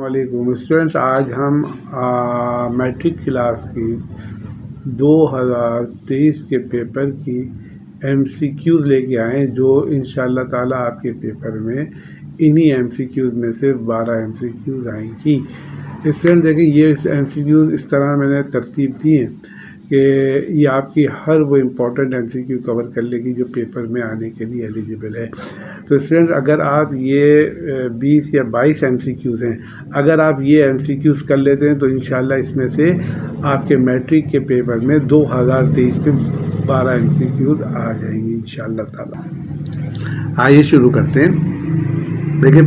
अस्सलामुअलैकुम स्टूडेंट्स। आज हम मैट्रिक क्लास की 2023 के पेपर की MCQs लेके आए जो इंशाल्लाह ताला आपके पेपर में इन्हीं MCQs में से 12 MCQs आएंगी। स्टूडेंट देखिए, ये MCQs इस तरह मैंने तरतीब दी हैं कि ये आपकी हर वो इम्पोर्टेंट MCQ कवर कर लेगी जो पेपर में आने के लिए एलिजिबल है। तो स्टूडेंट, अगर आप ये 20 या 22 MCQs हैं, अगर आप ये MCQs कर लेते हैं तो इंशाल्लाह इसमें से आपके मैट्रिक के पेपर में 2023 में 12 MCQs आ जाएंगी इंशाल्लाह ताला। आइए शुरू करते हैं। देखिए,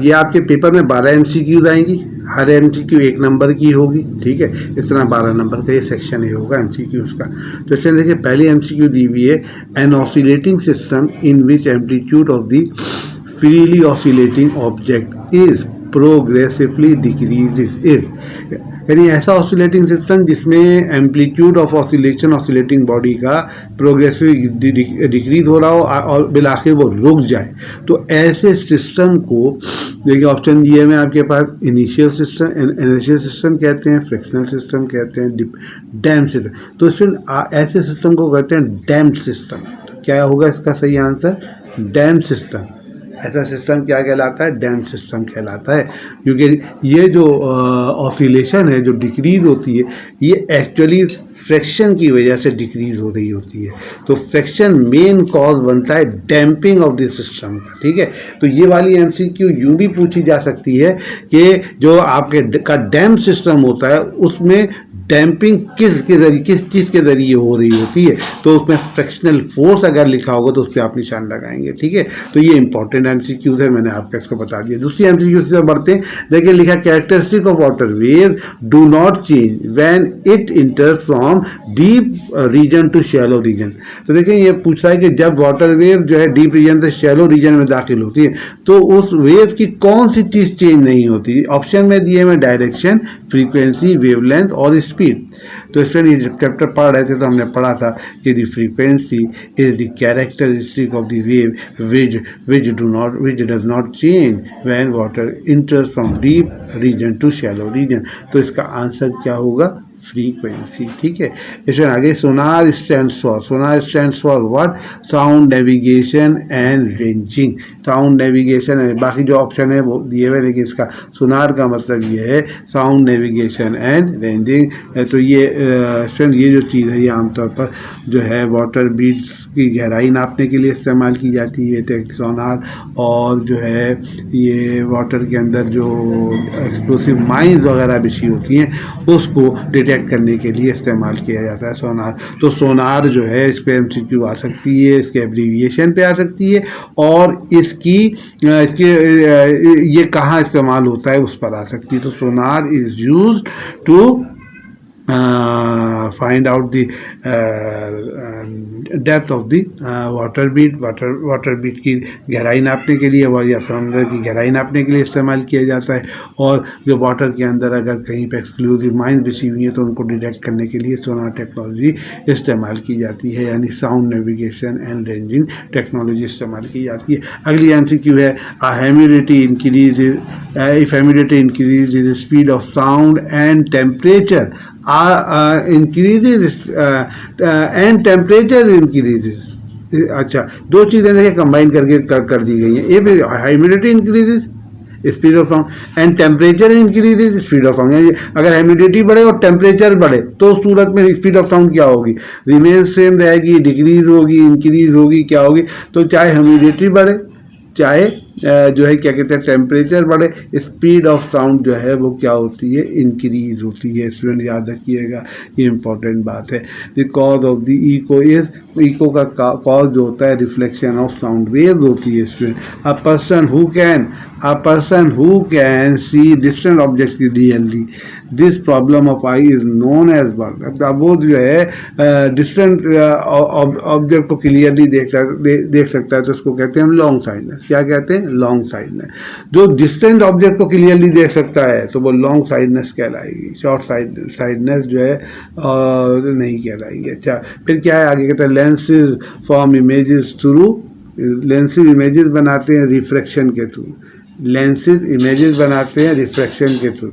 ये आपके पेपर में 12 MCQs आएंगी। हर MCQ 1 नंबर की होगी, ठीक है। इस तरह 12 नंबर का ये सेक्शन ये होगा MCQs का। तो इसमें देखिए, पहली MCQ दी हुई है, an oscillating system in which amplitude of the freely oscillating object is progressively decreases is, यानी ऐसा ऑसिलेटिंग सिस्टम जिसमें amplitude of oscillation oscillating body का प्रोग्रेसिव डिक्रीज हो रहा हो और बिलाखिर वो रुक जाए। तो ऐसे सिस्टम को देखिए, ऑप्शन दिए में आपके पास इनिशियल सिस्टम कहते हैं, फ्रिक्शनल सिस्टम कहते हैं, डैम्ड सिस्टम। तो इसमें ऐसे सिस्टम को कहते हैं डैम्ड सिस्टम। तो क्या होगा इसका सही आंसर? Damped system. ऐसा सिस्टम क्या कहलाता है? डैम्ड सिस्टम कहलाता है, क्योंकि ये जो ऑसिलेशन है, जो डिक्रीज होती है, ये एक्चुअली फ्रिक्शन की वजह से डिक्रीज हो रही होती है। तो फ्रिक्शन मेन कॉज बनता है डैम्पिंग ऑफ दिस सिस्टम का, ठीक है। तो ये वाली MCQ यूँ भी पूछी जा सकती है कि जो आपके का डैम्प सिस्टम होता है उसमें डैम्पिंग किस चीज़ के ज़रिए हो रही होती है। तो उसमें फ्रिक्शनल फोर्स अगर लिखा होगा तो उस पर आप निशान लगाएंगे, ठीक है। तो ये इंपॉर्टेंट MCQs है, मैंने आपको इसको बता दिया। दूसरी MCQ से बढ़ते हैं। देखिए, लिखा characteristic of water wave do not change when it enter from deep region to shallow region. तो देखिए, ये पूछ रहा है कि जब वाटर वेव जो है डीप रीजन से शैलो रीजन में दाखिल होती है तो उस वेव की कौन सी चीज़ चेंज नहीं होती। ऑप्शन में दिए में डायरेक्शन, फ्रीक्वेंसी, वेवलेंथ और स्पीड। तो इसमें ये चैप्टर पढ़ रहे थे तो हमने पढ़ा था कि the frequency is the characteristic of the wave which does not change when water enters from deep region to shallow region। तो इसका आंसर क्या होगा? फ्रीक्वेंसी, ठीक है। इसमें आगे sonar stands for what? Sound navigation and ranging. Sound navigation है, बाकी जो ऑप्शन है वो दिए हुए, लेकिन इसका सोनार का मतलब ये है साउंड नेविगेशन एंड रेंजिंग। तो ये ये जो चीज़ है ये आमतौर पर जो है वाटर बीड्स की गहराई नापने के लिए इस्तेमाल की जाती है सोनार, और जो है ये वाटर के अंदर जो एक्सप्लोसिव माइंस वगैरह बिछी होती हैं उसको डिटेक्ट करने के लिए इस्तेमाल किया जाता है सोनार। तो सोनार जो है इस पे MCQ आ सकती है, इसके एब्रीविएशन पे आ सकती है, और इसके ये कहाँ इस्तेमाल होता है उस पर आ सकती है। तो sonar is used to find out the depth of the water बीट की गहराई नापने के लिए या समंदर की गहराई नापने के लिए इस्तेमाल किया जाता है। और जो वाटर के अंदर अगर कहीं पे एक्सक्लूसिव माइंस बिछी हुई है तो उनको डिटेक्ट करने के लिए सोनार टेक्नोलॉजी इस्तेमाल की जाती है, यानी sound navigation and ranging technology इस्तेमाल की जाती है। अगली MCQ है, humidity increase the speed of sound and temperature increases and temperature increases. अच्छा, दो चीज़ें देखिए कंबाइन करके कर दी गई हैं। ये भी humidity increases speed of sound and temperature increases speed of sound. अगर ह्यूमिडिटी बढ़े और टेम्परेचर बढ़े तो उस सूरत में स्पीड ऑफ साउंड क्या होगी? रिमेन सेम रहेगी, डिक्रीज होगी, इंक्रीज होगी, क्या होगी? तो चाहे ह्यूमिडिटी बढ़े, चाहे जो है क्या कहते हैं टेम्परेचर बढ़े, स्पीड ऑफ साउंड जो है वो क्या होती है? इंक्रीज होती है। स्टूडेंट याद रखिएगा, ये इंपॉर्टेंट बात है। The cause of the echo is, echo का कॉज जो होता है रिफ्लेक्शन ऑफ साउंड वेव होती है। Student, a person who can see distant objects clearly, this problem of eye is known as what? अब वो जो है डिस्टेंट ऑब्जेक्ट को क्लियरली देख सकता है तो उसको कहते हैं लॉन्ग साइडनेस। क्या कहते हैं? Long sightedness. जो डिस्टेंट ऑब्जेक्ट को क्लियरली देख सकता है तो वो लॉन्ग साइडनेस कहलाएगी, शॉर्ट साइडनेस जो है नहीं कहलाएगी। अच्छा, फिर क्या है आगे? कहते हैं lenses form images through, lenses images बनाते हैं रिफ्रैक्शन के थ्रू। लेंसेज इमेजेस बनाते हैं रिफ्रैक्शन के थ्रू।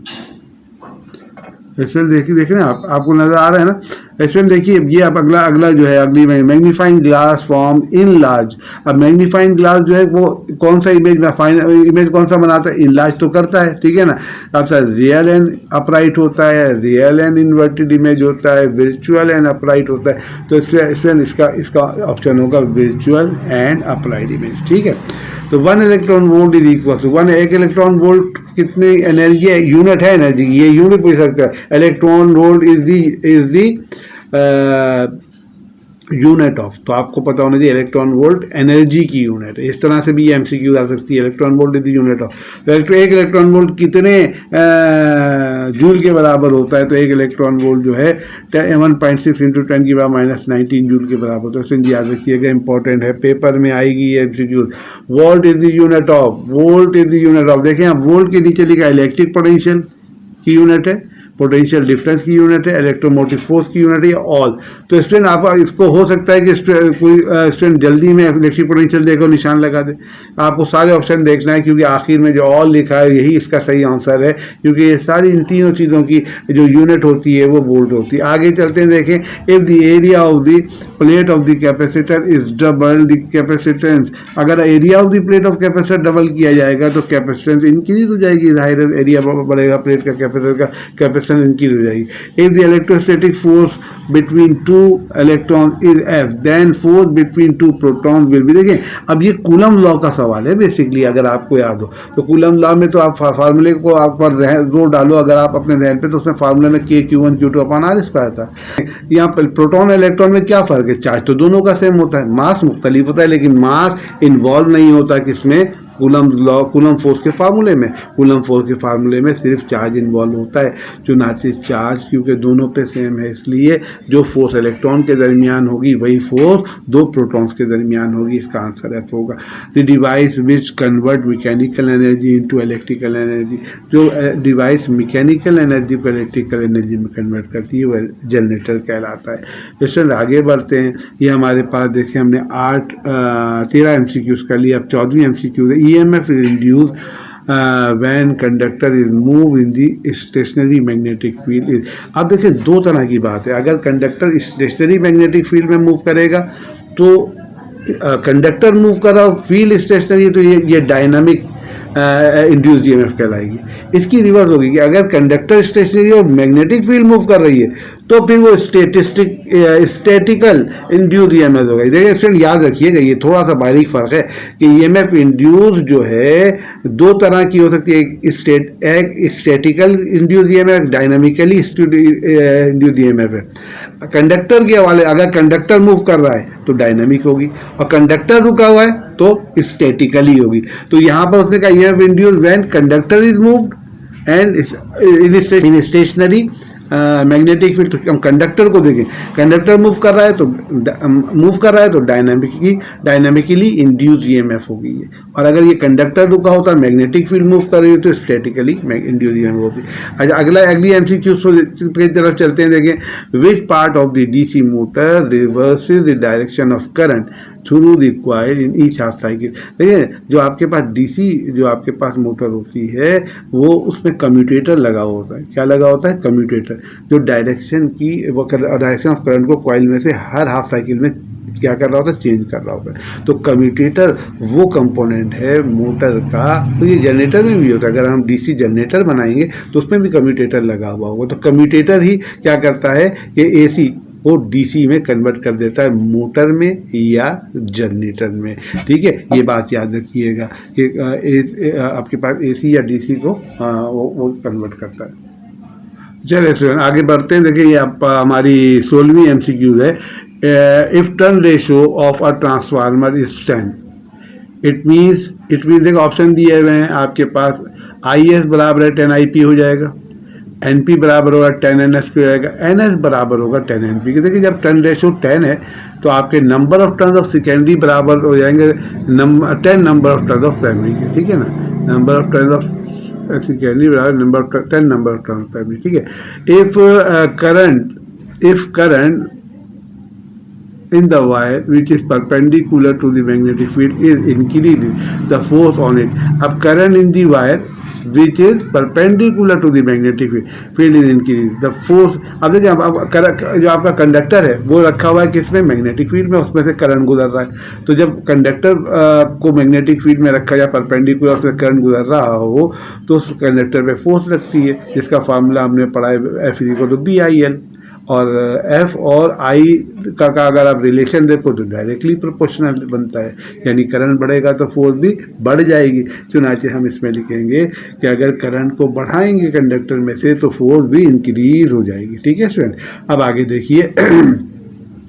स्टूडेंट देखिए ना, आपको नजर आ रहा है ना। स्टूडेंट देखिए, ये आप अगला जो है, अगली magnifying glass form in large. अब मैग्नीफाइंग ग्लास जो है वो कौन सा इमेज कौन सा बनाता है, इन लार्ज तो करता है, ठीक है ना। अब सर रियल एंड अपराइट होता है, रियल एंड इन्वर्टेड इमेज होता है, वर्चुअल एंड अपराइट होता है। तो स्टूडेंट इसका ऑप्शन होगा वर्चुअल एंड अपराइट इमेज, ठीक है। तो 1 electron volt is equal to 1 electron volt कितनी एनर्जी है, यूनिट है एनर्जी, ये यूनिट पूछ सकता है। Electron volt is the unit of, तो आपको पता होना चाहिए इलेक्ट्रॉन वोल्ट एनर्जी की यूनिट है। इस तरह से भी ये एमसीक्यू आ सकती है, electron volt is the unit of. तो एक इलेक्ट्रॉन वोल्ट कितने जूल के बराबर होता है, तो एक इलेक्ट्रॉन वोल्ट जो है 1.6 इंटू 10⁻⁹ जूल के बराबर होता है। तो याद रखिएगा, इंपॉर्टेंट है, पेपर में आएगी ये MCQ. Volt is the unit of, volt is the unit of. देखें आप, वोल्ट के नीचे लिखा इलेक्ट्रिक पोटेंशियल की यूनिट है, पोटेंशियल डिफरेंस की यूनिट है, इलेक्ट्रोमोटिव फोर्स की यूनिट है, ऑल। तो स्टूडेंट आप इसको हो सकता है कि कोई स्टूडेंट जल्दी में इलेक्ट्रिक पोटेंशियल देखो निशान लगा दे। आपको सारे ऑप्शन देखना है, क्योंकि आखिर में जो ऑल लिखा है यही इसका सही आंसर है, क्योंकि ये सारी इन तीनों चीज़ों की जो यूनिट होती है वो वोल्ट होती है। आगे चलते हैं, देखें, if the area of the plate of the capacitor is double the capacitance. अगर area of the plate of capacitor double किया जाएगा तो कैपेसिटेंस इंक्रीज हो जाएगी, जाहिर है एरिया बढ़ेगा प्लेट का, कैपेसिटर का कैपेसिटेंस इंक्रीज हो जाएगी। If the electrostatic force between two electron is F, then force between two proton will be. देखिए, अब ये कूलम लॉ का सवाल है बेसिकली, अगर आपको याद हो तो कूलम लॉ में तो आप फार्मूले को आप पर जोर डालो अगर आप अपने ध्यान पे, तो उसमें फार्मूले में K/Q1 Q2 upon R square था। यहाँ पर प्रोटॉन इलेक्ट्रॉन में क्या फर्क है, चार्ज तो दोनों का सेम होता है, मास मुख्तलिफ होता है, लेकिन मास इन्वॉल्व नहीं होता किसमें, कूलम लॉ, कूलम फोर्स के फार्मूले में। कूलम फोर्स के फार्मूले में सिर्फ चार्ज इन्वॉल्व होता है, चुनाचे चार्ज, क्योंकि दोनों पे सेम है, इसलिए जो फोर्स इलेक्ट्रॉन के दरमियान होगी वही फोर्स दो प्रोटॉन्स के दरमियान होगी। इसका आंसर एफ होगा। The device which convert mechanical energy into electrical energy, जो डिवाइस मैकेनिकल एनर्जी को इलेक्ट्रिकल एनर्जी में कन्वर्ट करती है वह जनरेटर कहलाता है। क्वेश्चन आगे बढ़ते हैं। ये हमारे पास देखें, हमने 13 एमसीक्यूज कर लिया, अब 14वीं एमसीक्यू है। EMF is induced when conductor is moved in the stationary magnetic field. अब देखिए, दो तरह की बात है। अगर कंडक्टर स्टेशनरी मैग्नेटिक फील्ड में मूव करेगा तो कंडक्टर मूव कर रहा हो, फील्ड स्टेशनरी है, तो ये डायनामिक इंड्यूस EMF कहलाएगी। इसकी रिवर्स होगी कि अगर कंडक्टर स्टेशनरी और मैग्नेटिक फील्ड मूव कर रही है तो फिर वो स्टैटिकल इंड्यूस EMF होगा। देखिए स्टूडेंट, याद रखिएगा, ये थोड़ा सा बारीक फर्क है कि EMF इंड्यूस जो है दो तरह की हो सकती है, एक statistical induce EMF, dynamically induce EMF है। कंडक्टर के हवाले, अगर कंडक्टर मूव कर रहा है तो डायनामिक होगी, और कंडक्टर रुका हुआ है तो स्टैटिकली होगी। तो यहाँ पर उसने कहा EMF induce when conductor is moved and in stationary magnetic field. तो हम कंडक्टर को देखें, कंडक्टर मूव कर रहा है तो डायनामिकली इंड्यूस EMF होगी ये, और अगर ये कंडक्टर रुका होता है, मैग्नेटिक फील्ड मूव कर रही है तो स्टैटिकली इंड्यूस EMF होगी। अच्छा, अगली एमसीक्यू की तरफ चलते हैं। देखें, which part of the DC motor reverses the direction of current through the coil in each half cycle. देखिए, जो आपके पास DC जो आपके पास मोटर होती है वो उसमें कम्यूटेटर लगा होता है। क्या लगा होता है? कम्यूटेटर, जो डायरेक्शन ऑफ करंट को कॉइल में से हर हाफ साइकिल में क्या कर रहा होता है, चेंज कर रहा होता है। तो कम्यूटेटर वो कंपोनेंट है मोटर का, तो ये जनरेटर में भी होता है। अगर हम DC जनरेटर बनाएंगे तो उसमें भी कम्यूटेटर लगा हुआ होगा। तो कम्यूटेटर ही क्या करता है कि AC वो DC में कन्वर्ट कर देता है, मोटर में या जनरेटर में। ठीक है, ये बात याद रखिएगा कि आपके पास AC या DC को वो कन्वर्ट करता है। चलिए स्टूडेंट, आगे बढ़ते हैं। देखिए, ये आप हमारी 16वीं MCQ है। If turn ratio of a transformer is 10, it means देखो ऑप्शन दिए हुए हैं आपके पास। IS बराबर है 10 IP हो जाएगा, NP बराबर होगा 10 NS हो जाएगा, NS बराबर होगा 10 NP के। देखिए, जब टर्न रेशियो 10 है तो आपके number of turn of secondary बराबर हो जाएंगे 10 number of turn of primary के। ठीक है ना, number of turn of secondary बराबर number of 10 number of turn of primary. ठीक है, if current in the wire which is perpendicular to the magnetic field is increasing the force on it. अब current in the wire which is perpendicular to the magnetic field is increasing the force. अब देखिए अब जो आपका conductor है वो रखा हुआ है किसमें, मैग्नेटिक फील्ड में, उसमें से करंट गुजर रहा है. तो जब कंडक्टर को मैग्नेटिक फील्ड में रखा जाए परपेंडिकुलर, उसमें करंट गुजर रहा हो तो उस कंडक्टर पे फोर्स लगती है, जिसका फार्मूला हमने पढ़ा है F is equal to B I L. और एफ और आई का अगर आप रिलेशन देखो तो डायरेक्टली प्रोपोर्शनल बनता है, यानी करंट बढ़ेगा तो फोर्स भी बढ़ जाएगी. चुनाचे हम इसमें लिखेंगे कि अगर करंट को बढ़ाएंगे कंडक्टर में से तो फोर्स भी इंक्रीज हो जाएगी. ठीक है स्टूडेंट. अब आगे देखिए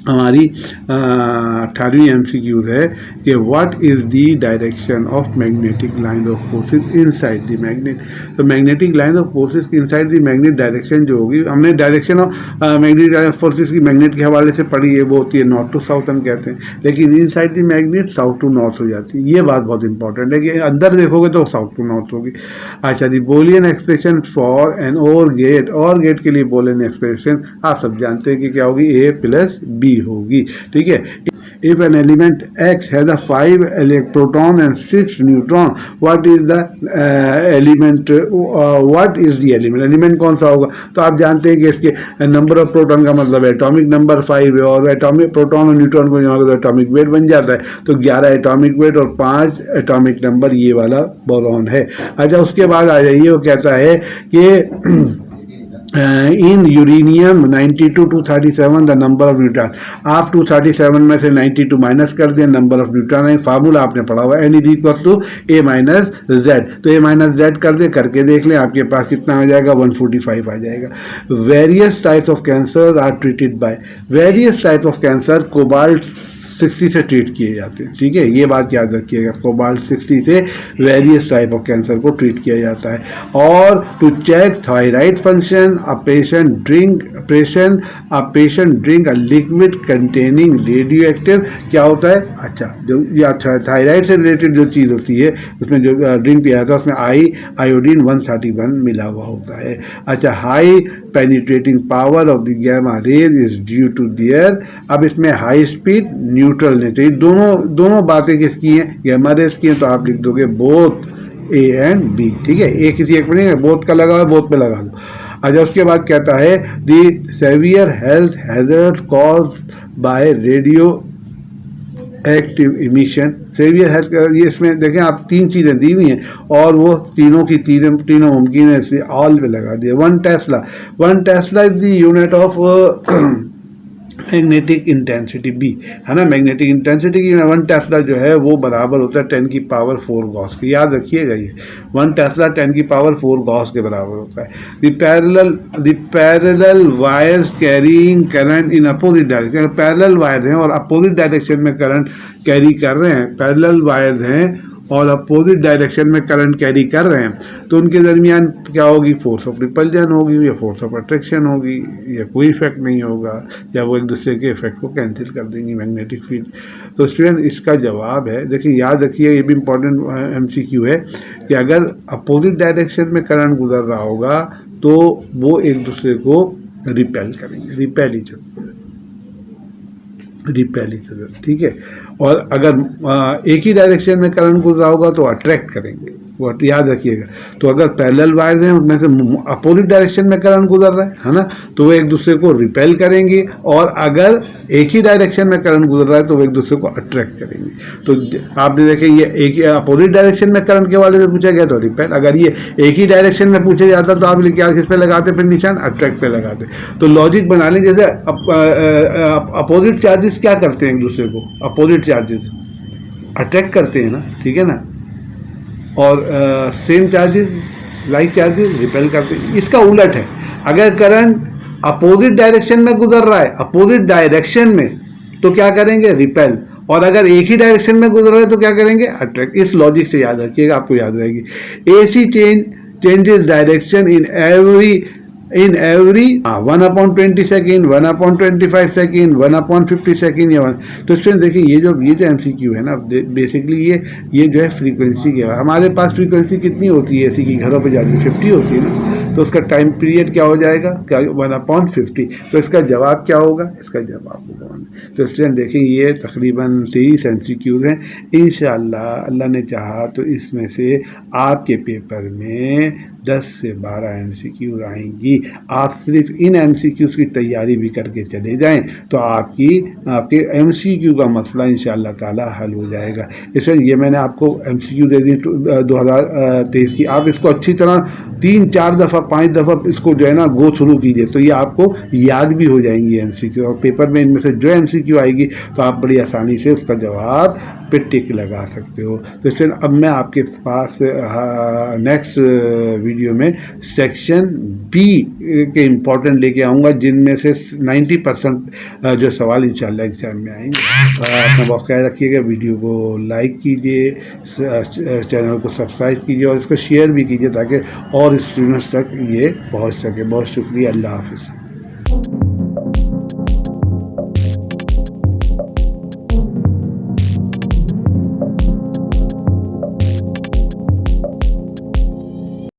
हमारी 18वीं MCQ है कि what is the direction of magnetic line of forces inside the magnet. तो मैग्नेटिक लाइन ऑफ फोर्सेस की इनसाइड द मैग्नेट डायरेक्शन जो होगी, हमने direction of magnetic line of forces की मैग्नेट के हवाले से पढ़ी है, वो होती है नॉर्थ टू साउथ हम कहते हैं, लेकिन inside the magnet south to north हो जाती है. ये बात बहुत इंपॉर्टेंट है कि अंदर देखोगे तो साउथ टू नॉर्थ होगी. अच्छा, दी बोलियन एक्सप्रेशन फॉर एन और गेट के लिए बोलियन एक्सप्रेशन आप सब जानते हैं कि क्या होगी, ए प्लस बी होगी. ठीक है. If an element X has a 5 proton and 6 neutron, what is the element? What is the element? Element कौन सा होगा? तो आप जानते हैं कि इसके नंबर ऑफ प्रोटॉन का मतलब है एटॉमिक नंबर 5 है, और एटॉमिक प्रोटॉन और न्यूट्रॉन को जमा कर एटॉमिक वेट बन जाता है. तो 11 एटॉमिक वेट और 5 एटॉमिक नंबर ये वाला बोरॉन है. अच्छा, उसके बाद आ जाइए, वो कहता है कि in uranium 92 to 37 the number of neutron. आप 237 में से 92 माइनस कर दें, नंबर ऑफ न्यूट्रॉन है, फार्मूला आपने पढ़ा हुआ है, N is equal to A minus Z. तो ए माइनस जेड कर दे, करके देख लें आपके पास कितना आ जाएगा, 145 आ जाएगा. Various types of cancer are treated by, various types of cancer cobalt 60 से ट्रीट किए जाते हैं. ठीक है, ये बात याद रखिएगा, कोबाल्ट 60 से वेरियस टाइप ऑफ कैंसर को ट्रीट किया जाता है. और to check thyroid function a patient drink a liquid containing radio active. क्या होता है, अच्छा, जो या थायराइड से रिलेटेड जो चीज़ होती है उसमें जो ड्रिंक पिया जाता है उसमें आयोडीन 131 मिला हुआ होता है. अच्छा, high penetrating power of the gamma rays is due to there. अब इसमें हाई स्पीड न्यूट्रल नहीं चाहिए, दोनों बातें किसकी हैं, गैमा रेज की हैं. तो आप लिख दोगे बोथ ए एंड बी. ठीक है, एक किसी एक पे नहीं, बोथ का लगा हुआ, बोथ पे लगा दो. अच्छा, उसके बाद कहता है the severe health hazard caused by radio active emission. Severe health, ये इसमें देखें आप 3 चीज़ें दी हुई हैं और वो तीनों मुमकिन है, इसलिए ऑल पे लगा दिया. 1 tesla is the unit of magnetic intensity B, है ना. मैग्नेटिक इंटेंसिटी की 1 टेस्ला जो है वो बराबर होता है 10 की पावर 4 गॉस के. याद रखिएगा, ये 1 टेस्ला 10 की पावर 4 गॉस के बराबर होता है. The parallel wires carrying current in opposite direction. Parallel wire हैं और अपोजिट डायरेक्शन में करंट कैरी कर रहे हैं, पैरेलल वायर्स हैं और अपोजिट डायरेक्शन में करंट कैरी कर रहे हैं, तो उनके दरमियान क्या होगी, फोर्स ऑफ रिपल्जन होगी या फोर्स ऑफ अट्रैक्शन होगी, या कोई इफेक्ट नहीं होगा, या वो एक दूसरे के इफेक्ट को कैंसिल कर देंगी मैग्नेटिक फील्ड. तो स्टूडेंट इसका जवाब है, देखिए याद रखिए, ये भी इंपॉर्टेंट MCQ है कि अगर अपोजिट डायरेक्शन में करंट गुजर रहा होगा तो वो एक दूसरे को रिपेल करेंगे, रिपेल इच अदर. ठीक है, और अगर एक ही डायरेक्शन में करंट गुजरा होगा तो अट्रैक्ट करेंगे, वो याद रखिएगा. तो अगर पैरेलल वायर हैं उनमें से अपोजिट डायरेक्शन में करंट गुजर रहा है ना, तो वो एक दूसरे को रिपेल करेंगे, और अगर एक ही डायरेक्शन में करंट गुजर रहा है तो वो एक दूसरे को अट्रैक्ट करेंगे. तो आपने देखे, ये एक अपोजिट डायरेक्शन में करंट के वाले से पूछा गया तो रिपेल, अगर ये एक ही डायरेक्शन में पूछा जाता तो आप क्या किस पे लगाते, फिर निशान अट्रैक्ट पे लगाते. तो लॉजिक बना लें, जैसे अपोजिट चार्जेस क्या करते हैं एक दूसरे को, अपोजिट चार्जेस अट्रैक्ट करते हैं ना, ठीक है ना, और same charges like charges repel करते हैं. इसका उलट है, अगर करंट अपोजिट डायरेक्शन में गुजर रहा है, अपोजिट डायरेक्शन में, तो क्या करेंगे, रिपेल, और अगर एक ही डायरेक्शन में गुजर रहा है तो क्या करेंगे, अट्रैक्ट. इस लॉजिक से याद रखिएगा, आपको याद रहेगी. AC changes direction in every in every 1/20 second, 1/25 second, 1/50 second या 1। तो स्टूडेंट देखिए ये जो MCQ है ना, बेसिकली ये जो है फ्रीक्वेंसी के हमारे पास फ्रीक्वेंसी कितनी होती है ऐसी की घरों पे जाती है 50 होती है ना, तो उसका टाइम पीरियड क्या हो जाएगा, क्या 1/50। तो इसका जवाब क्या होगा, इसका जवाब होगा 1। तो स्टूडेंट देखिए ये तकरीबन 23 MCQ हैं। इंशाअल्लाह अल्लाह ने चाहा तो इसमें से आपके पेपर में 10 से 12 MCQ आएंगी। आप सिर्फ इन MCQs की तैयारी भी करके चले जाएं तो आपके MCQ का मसला इंशाअल्लाह ताला हल हो जाएगा। इसलिए ये मैंने आपको MCQ दे दी 2023 की, आप इसको अच्छी तरह 3-4 दफ़ा 5 दफ़ा इसको जो है ना गो थ्रू कीजिए, तो ये आपको याद भी हो जाएंगी MCQ, और पेपर में इनमें से जो MCQ आएगी तो आप बड़ी आसानी से उसका जवाब पे टिक लगा सकते हो। तो इसलिए अब मैं आपके पास नेक्स्ट वीडियो में सेक्शन बी के इम्पोर्टेंट लेके आऊँगा, जिनमें से 90% जो सवाल इंशाल्लाह एग्जाम में आएंगे। अपना बहुत ख्याल रखिएगा, वीडियो को लाइक कीजिए, चैनल को सब्सक्राइब कीजिए और इसको शेयर भी कीजिए ताकि और स्टूडेंट्स तक ये पहुंच सके। बहुत शुक्रिया, अल्लाह हाफिज़।